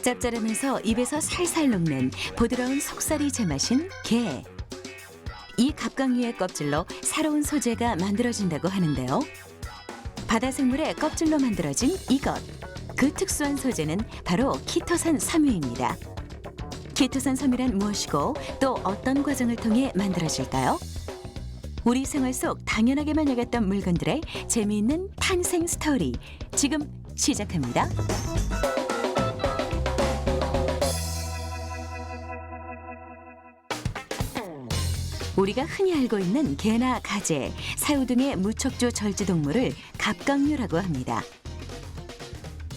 짭짤하면서 입에서 살살 녹는 부드러운 속살이 제맛인 게. 이 갑각류의 껍질로 새로운 소재가 만들어진다고 하는데요. 바다 생물의 껍질로 만들어진 이것. 그 특수한 소재는 바로 키토산 섬유입니다. 키토산 섬유란 무엇이고 또 어떤 과정을 통해 만들어질까요? 우리 생활 속 당연하게만 여겼던 물건들의 재미있는 탄생 스토리. 지금 시작합니다. 우리가 흔히 알고 있는 게나 가재, 새우 등의 무척주 절지동물을 갑각류라고 합니다.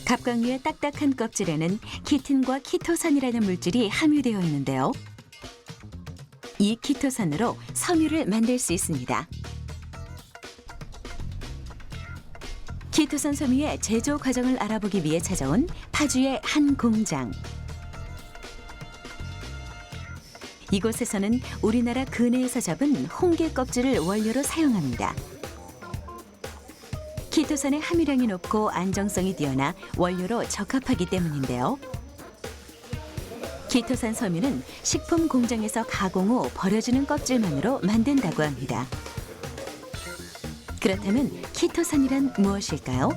갑각류의 딱딱한 껍질에는 키틴과 키토산이라는 물질이 함유되어 있는데요. 이 키토산으로 섬유를 만들 수 있습니다. 키토산 섬유의 제조 과정을 알아보기 위해 찾아온 파주의 한 공장. 이곳에서는 우리나라 근해에서 잡은 홍게 껍질을 원료로 사용합니다. 키토산의 함유량이 높고 안정성이 뛰어나 원료로 적합하기 때문인데요. 키토산 섬유는 식품 공장에서 가공 후 버려지는 껍질만으로 만든다고 합니다. 그렇다면 키토산이란 무엇일까요?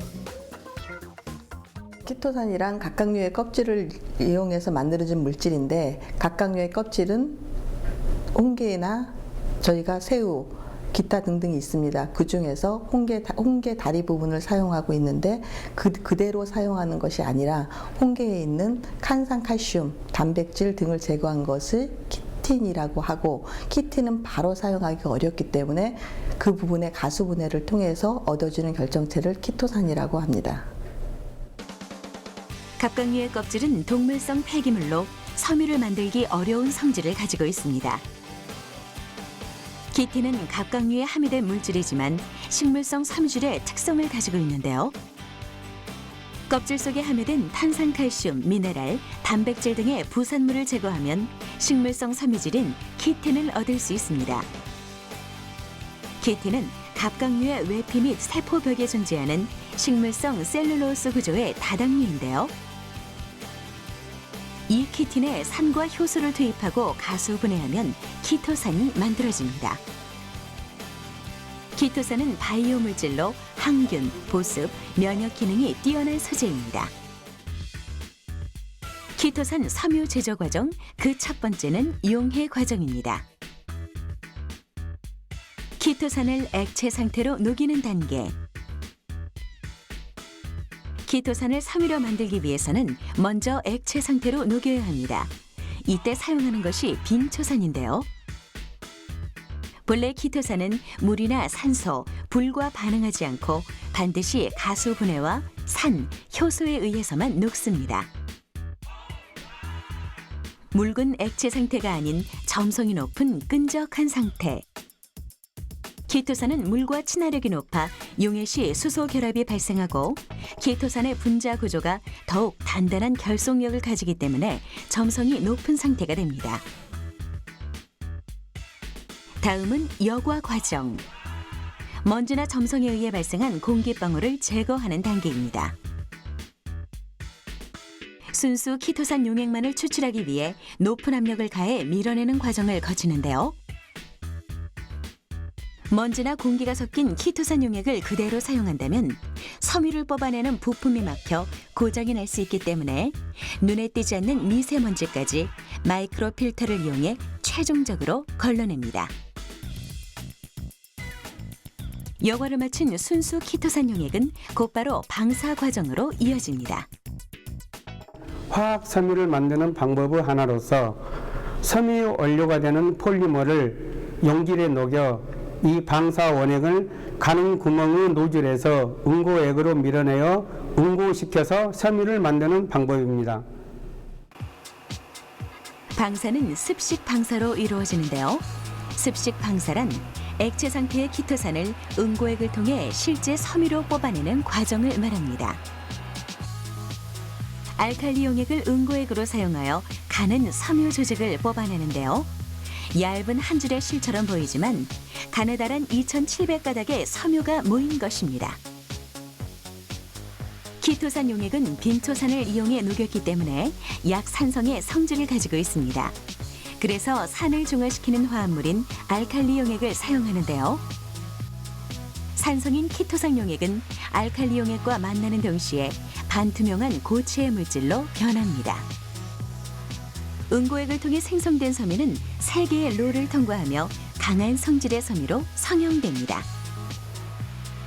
키토산이란 갑각류의 껍질을 이용해서 만들어진 물질인데, 갑각류의 껍질은 홍게나 저희가 새우, 기타 등등이 있습니다. 그 중에서 홍게 다리 부분을 사용하고 있는데 그대로 사용하는 것이 아니라 홍게에 있는 칸산, 칼슘, 단백질 등을 제거한 것을 키틴이라고 하고, 키틴은 바로 사용하기 어렵기 때문에 그 부분의 가수분해를 통해서 얻어지는 결정체를 키토산이라고 합니다. 갑각류의 껍질은 동물성 폐기물로 섬유를 만들기 어려운 성질을 가지고 있습니다. 키틴은 갑각류에 함유된 물질이지만 식물성 섬유질의 특성을 가지고 있는데요. 껍질 속에 함유된 탄산칼슘, 미네랄, 단백질 등의 부산물을 제거하면 식물성 섬유질인 키틴을 얻을 수 있습니다. 키틴은 갑각류의 외피 및 세포벽에 존재하는 식물성 셀룰로스 구조의 다당류인데요. 이 키틴에 산과 효소를 투입하고 가수분해하면 키토산이 만들어집니다. 키토산은 바이오 물질로 항균, 보습, 면역 기능이 뛰어난 소재입니다. 키토산 섬유 제조 과정, 그 첫 번째는 용해 과정입니다. 키토산을 액체 상태로 녹이는 단계. 키토산을 섬유로 만들기 위해서는 먼저 액체 상태로 녹여야 합니다. 이때 사용하는 것이 빙초산인데요. 본래 키토산은 물이나 산소, 불과 반응하지 않고 반드시 가수분해와 산, 효소에 의해서만 녹습니다. 묽은 액체 상태가 아닌 점성이 높은 끈적한 상태. 키토산은 물과 친화력이 높아 용해 시 수소 결합이 발생하고, 키토산의 분자 구조가 더욱 단단한 결속력을 가지기 때문에 점성이 높은 상태가 됩니다. 다음은 여과 과정. 먼지나 점성에 의해 발생한 공기방울을 제거하는 단계입니다. 순수 키토산 용액만을 추출하기 위해 높은 압력을 가해 밀어내는 과정을 거치는데요. 먼지나 공기가 섞인 키토산 용액을 그대로 사용한다면 섬유를 뽑아내는 부품이 막혀 고장이 날 수 있기 때문에 눈에 띄지 않는 미세먼지까지 마이크로 필터를 이용해 최종적으로 걸러냅니다. 여과를 마친 순수 키토산 용액은 곧바로 방사 과정으로 이어집니다. 화학 섬유를 만드는 방법의 하나로서 섬유 원료가 되는 폴리머를 용질에 녹여 이 방사 원액을 가는 구멍의 노즐에서 응고액으로 밀어내어 응고시켜서 섬유를 만드는 방법입니다. 방사는 습식 방사로 이루어지는데요. 습식 방사란 액체 상태의 키토산을 응고액을 통해 실제 섬유로 뽑아내는 과정을 말합니다. 알칼리 용액을 응고액으로 사용하여 가는 섬유 조직을 뽑아내는데요. 얇은 한 줄의 실처럼 보이지만 가느다란 2,700가닥의 섬유가 모인 것입니다. 키토산 용액은 빈토산을 이용해 녹였기 때문에 약산성의 성질을 가지고 있습니다. 그래서 산을 중화시키는 화합물인 알칼리 용액을 사용하는데요. 산성인 키토산 용액은 알칼리 용액과 만나는 동시에 반투명한 고체의 물질로 변합니다. 응고액을 통해 생성된 섬유는 3개의 로를 통과하며 강한 성질의 섬유로 성형됩니다.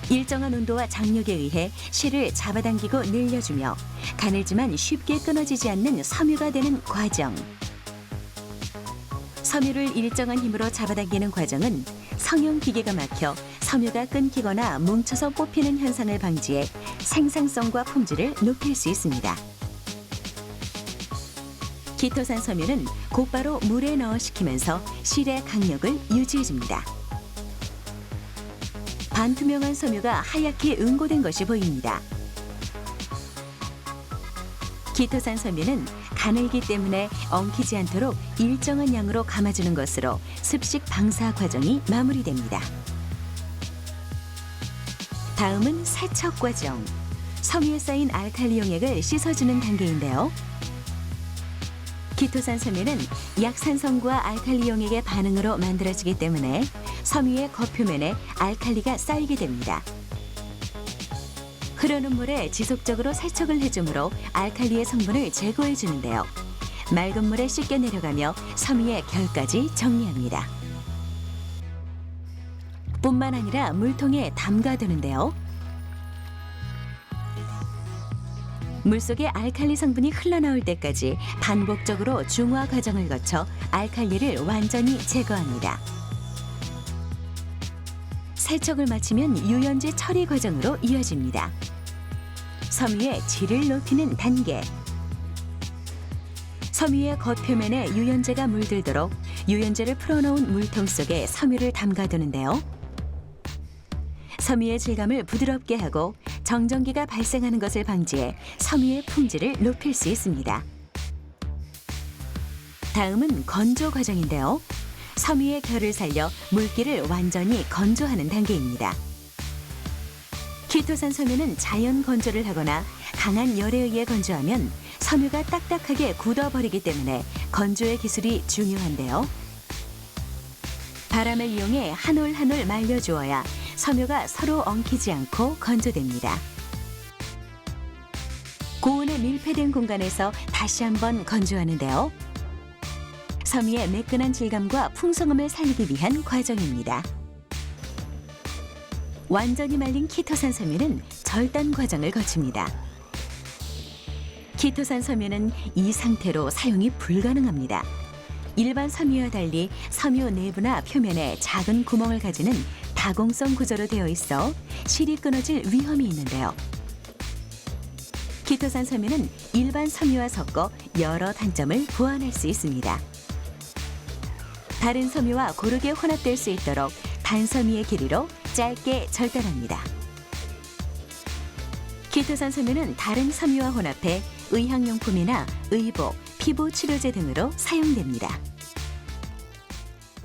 일정한 온도와 장력에 의해 실을 잡아당기고 늘려주며 가늘지만 쉽게 끊어지지 않는 섬유가 되는 과정. 섬유를 일정한 힘으로 잡아당기는 과정은 성형 기계가 막혀 섬유가 끊기거나 뭉쳐서 뽑히는 현상을 방지해 생산성과 품질을 높일 수 있습니다. 키토산 섬유는 곧바로 물에 넣어 식히면서 실의 강력을 유지해줍니다. 반투명한 섬유가 하얗게 응고된 것이 보입니다. 키토산 섬유는 가늘기 때문에 엉키지 않도록 일정한 양으로 감아주는 것으로 습식 방사 과정이 마무리됩니다. 다음은 세척 과정. 섬유에 쌓인 알칼리 용액을 씻어주는 단계인데요. 키토산 섬유는 약산성과 알칼리 용액의 반응으로 만들어지기 때문에 섬유의 겉표면에 알칼리가 쌓이게 됩니다. 흐르는 물에 지속적으로 세척을 해주므로 알칼리의 성분을 제거해 주는데요. 맑은 물에 씻겨 내려가며 섬유의 결까지 정리합니다. 뿐만 아니라 물통에 담가두는데요. 물속에 알칼리 성분이 흘러나올 때까지 반복적으로 중화 과정을 거쳐 알칼리를 완전히 제거합니다. 세척을 마치면 유연제 처리 과정으로 이어집니다. 섬유의 질을 높이는 단계. 섬유의 겉표면에 유연제가 물들도록 유연제를 풀어놓은 물통 속에 섬유를 담가두는데요. 섬유의 질감을 부드럽게 하고 정전기가 발생하는 것을 방지해 섬유의 품질을 높일 수 있습니다. 다음은 건조 과정인데요. 섬유의 결을 살려 물기를 완전히 건조하는 단계입니다. 키토산 섬유는 자연 건조를 하거나 강한 열에 의해 건조하면 섬유가 딱딱하게 굳어버리기 때문에 건조의 기술이 중요한데요. 바람을 이용해 한 올 한 올 말려주어야 섬유가 서로 엉키지 않고 건조됩니다. 고온에 밀폐된 공간에서 다시 한번 건조하는데요. 섬유의 매끈한 질감과 풍성함을 살리기 위한 과정입니다. 완전히 말린 키토산 섬유는 절단 과정을 거칩니다. 키토산 섬유는 이 상태로 사용이 불가능합니다. 일반 섬유와 달리 섬유 내부나 표면에 작은 구멍을 가지는 다공성 구조로 되어 있어 실이 끊어질 위험이 있는데요. 키토산 섬유는 일반 섬유와 섞어 여러 단점을 보완할 수 있습니다. 다른 섬유와 고르게 혼합될 수 있도록 단섬유의 길이로 짧게 절단합니다. 키토산 섬유는 다른 섬유와 혼합해 의학용품이나 의복, 피부 치료제 등으로 사용됩니다.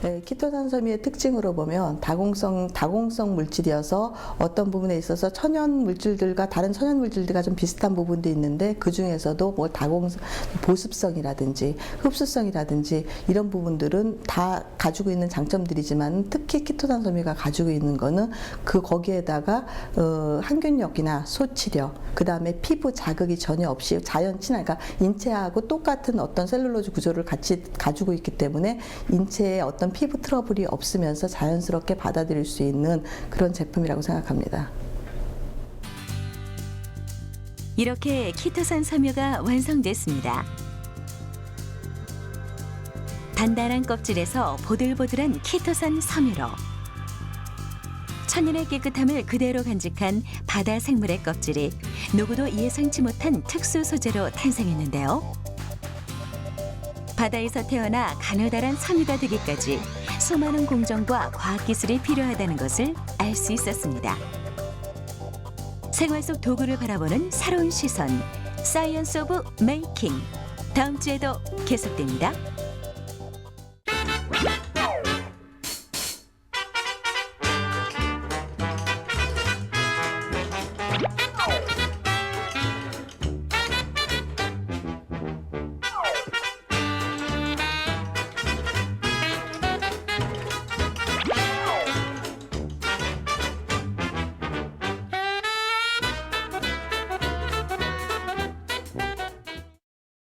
네, 키토산 섬유의 특징으로 보면 다공성 물질이어서 어떤 부분에 있어서 천연 물질들과 다른 천연 물질들과 좀 비슷한 부분도 있는데 그 중에서도 뭐 보습성이라든지 흡수성이라든지 이런 부분들은 다 가지고 있는 장점들이지만 특히 키토산 섬유가 가지고 있는 거는 거기에다가 항균력이나 소치력, 그 다음에 피부 자극이 전혀 없이 자연 친화, 그러니까 인체하고 똑같은 어떤 셀룰로즈 구조를 같이 가지고 있기 때문에 인체에 어떤 피부 트러블이 없으면서 자연스럽게 받아들일 수 있는 그런 제품이라고 생각합니다. 이렇게 키토산 섬유가 완성됐습니다. 단단한 껍질에서 보들보들한 키토산 섬유로 천연의 깨끗함을 그대로 간직한 바다 생물의 껍질이 누구도 예상치 못한 특수 소재로 탄생했는데요. 바다에서 태어나 가느다란 섬유가 되기까지 수많은 공정과 과학기술이 필요하다는 것을 알 수 있었습니다. 생활 속 도구를 바라보는 새로운 시선, 사이언스 오브 메이킹. 다음 주에도 계속됩니다.